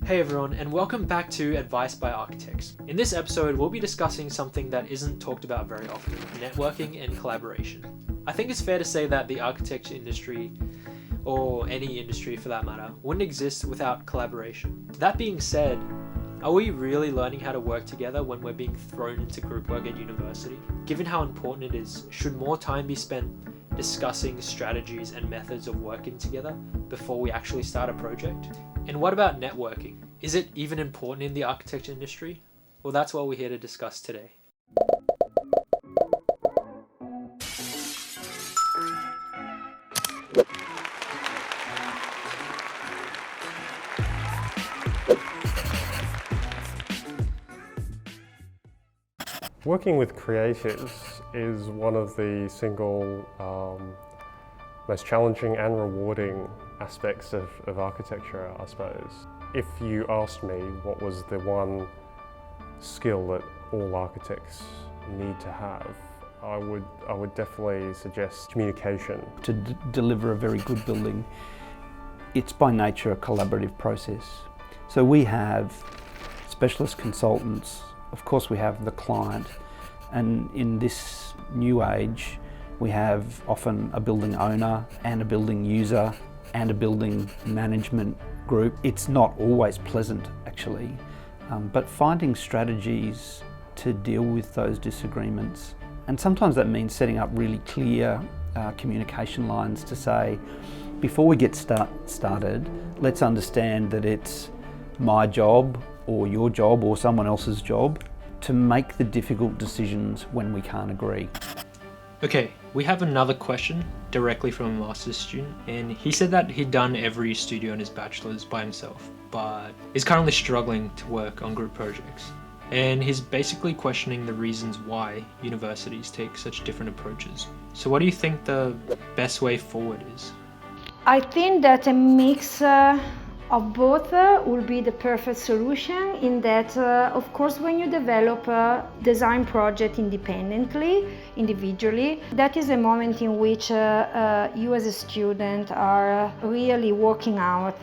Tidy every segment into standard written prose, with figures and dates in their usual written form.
Hey everyone, and welcome back to Advice by Architects. In this episode, we'll be discussing something that isn't talked about very often, networking and collaboration. I think it's fair to say that the architecture industry, or any industry for that matter, wouldn't exist without collaboration. That being said, are we really learning how to work together when we're being thrown into group work at university? Given how important it is, should more time be spent discussing strategies and methods of working together before we actually start a project? And what about networking? Is it even important in the architecture industry? Well, that's what we're here to discuss today. Working with creatives is one of the single most challenging and rewarding aspects of architecture, I suppose. If you asked me what was the one skill that all architects need to have, I would definitely suggest communication. To deliver a very good building, it's by nature a collaborative process. So we have specialist consultants, of course we have the client, and in this new age we have often a building owner and a building user and a building management group. It's not always pleasant actually, but finding strategies to deal with those disagreements, and sometimes that means setting up really clear communication lines to say, before we get started, let's understand that it's my job or your job or someone else's job to make the difficult decisions when we can't agree. Okay, we have another question directly from a master's student, and he said that he'd done every studio in his bachelor's by himself, but is currently struggling to work on group projects. And he's basically questioning the reasons why universities take such different approaches. So what do you think the best way forward is? I think that a mix of both will be the perfect solution, in that of course when you develop a design project individually, that is a moment in which you as a student are really working out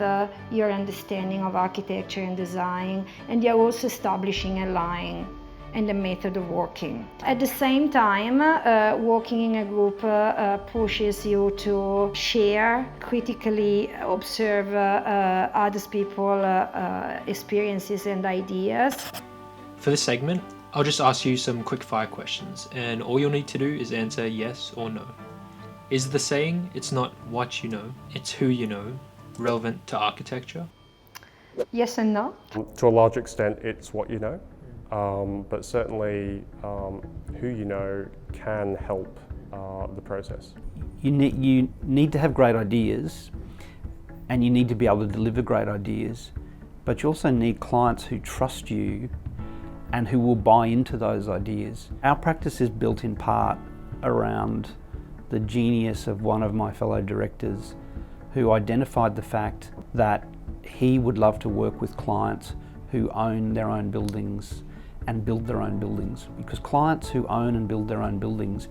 your understanding of architecture and design, and you're also establishing a line and a method of working. At the same time, working in a group pushes you to share, critically observe other people's experiences and ideas. For this segment, I'll just ask you some quick fire questions, and all you'll need to do is answer yes or no. Is the saying, "It's not what you know, it's who you know," relevant to architecture? Yes and no. To a large extent, it's what you know. But certainly who you know can help the process. You need to have great ideas, and you need to be able to deliver great ideas, but you also need clients who trust you and who will buy into those ideas. Our practice is built in part around the genius of one of my fellow directors, who identified the fact that he would love to work with clients who own their own buildings and build their own buildings, because clients who own and build their own buildings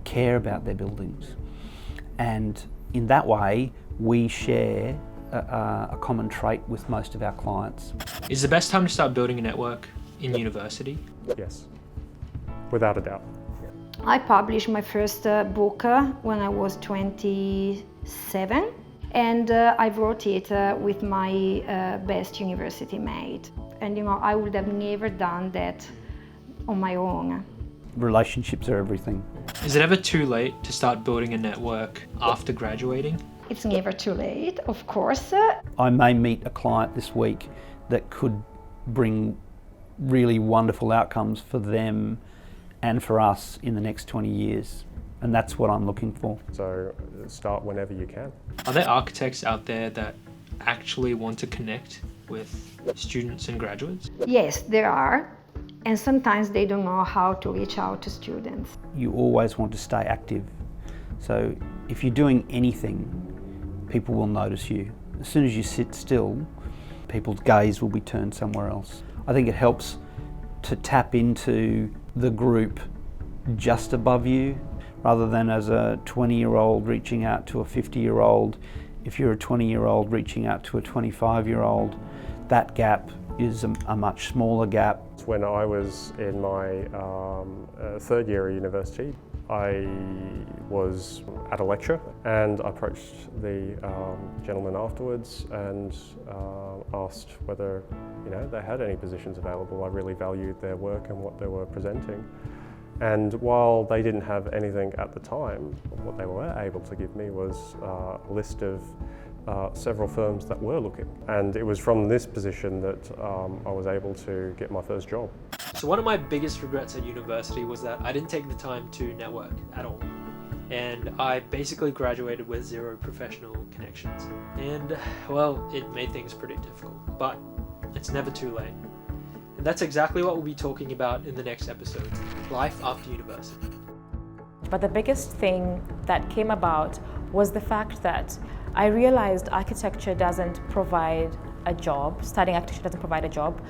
care about their buildings. And in that way, we share a common trait with most of our clients. Is the best time to start building a network in university? Yes, without a doubt. I published my first book when I was 27, and I wrote it with my best university mate. And I would have never done that on my own. Relationships are everything. Is it ever too late to start building a network after graduating? It's never too late, of course. I may meet a client this week that could bring really wonderful outcomes for them and for us in the next 20 years. And that's what I'm looking for. So start whenever you can. Are there architects out there that actually want to connect with students and graduates? Yes, there are. And sometimes they don't know how to reach out to students. You always want to stay active. So if you're doing anything, people will notice you. As soon as you sit still, people's gaze will be turned somewhere else. I think it helps to tap into the group just above you, rather than as a 20-year-old reaching out to a 50-year-old. If you're a 20-year-old reaching out to a 25-year-old, that gap is a much smaller gap. When I was in my third year at university, I was at a lecture and I approached the gentleman afterwards and asked whether they had any positions available. I really valued their work and what they were presenting. And while they didn't have anything at the time, what they were able to give me was a list of several firms that were looking. And it was from this position that I was able to get my first job. So one of my biggest regrets at university was that I didn't take the time to network at all. And I basically graduated with 0 professional connections. And well, it made things pretty difficult, but it's never too late. And that's exactly what we'll be talking about in the next episode, life after university. But the biggest thing that came about was the fact that I realized architecture doesn't provide a job, studying architecture doesn't provide a job.